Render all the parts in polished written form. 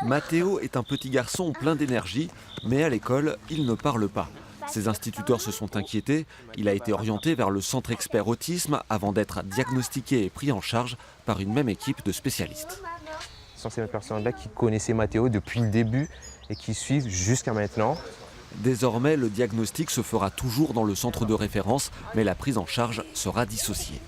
Matteo est un petit garçon plein d'énergie, mais à l'école, il ne parle pas. Ses instituteurs se sont inquiétés. Il a été orienté vers le centre expert autisme avant d'être diagnostiqué et pris en charge par une même équipe de spécialistes. Ce sont ces personnes-là qui connaissaient Matteo depuis le début et qui suivent jusqu'à maintenant. Désormais, le diagnostic se fera toujours dans le centre de référence, mais la prise en charge sera dissociée.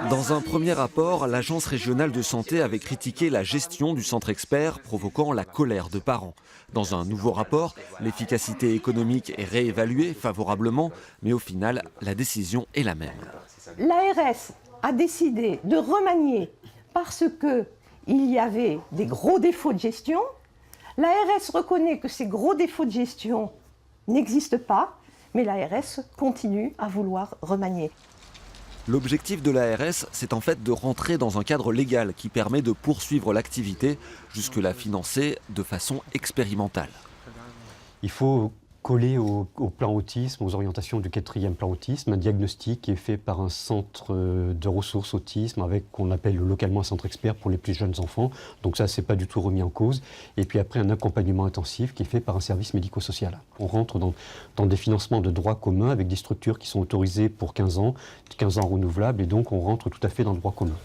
Dans un premier rapport, l'Agence régionale de santé avait critiqué la gestion du centre expert, provoquant la colère de parents. Dans un nouveau rapport, l'efficacité économique est réévaluée favorablement, mais au final, la décision est la même. L'ARS a décidé de remanier parce qu'il y avait des gros défauts de gestion. L'ARS reconnaît que ces gros défauts de gestion n'existent pas, mais l'ARS continue à vouloir remanier. L'objectif de l'ARS, c'est en fait de rentrer dans un cadre légal qui permet de poursuivre l'activité, jusque-là financée de façon expérimentale. Il faut coller au plan autisme, aux orientations du 4e plan autisme, un diagnostic qui est fait par un centre de ressources autisme avec qu'on appelle localement un centre expert pour les plus jeunes enfants. Donc ça, c'est pas du tout remis en cause. Et puis après, un accompagnement intensif qui est fait par un service médico-social. On rentre dans des financements de droit commun avec des structures qui sont autorisées pour 15 ans renouvelables, et donc on rentre tout à fait dans le droit commun.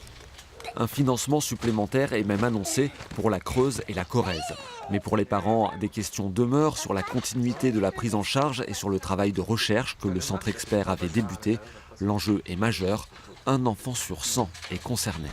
Un financement supplémentaire est même annoncé pour la Creuse et la Corrèze. Mais pour les parents, des questions demeurent sur la continuité de la prise en charge et sur le travail de recherche que le centre expert avait débuté. L'enjeu est majeur, un enfant sur 100 est concerné.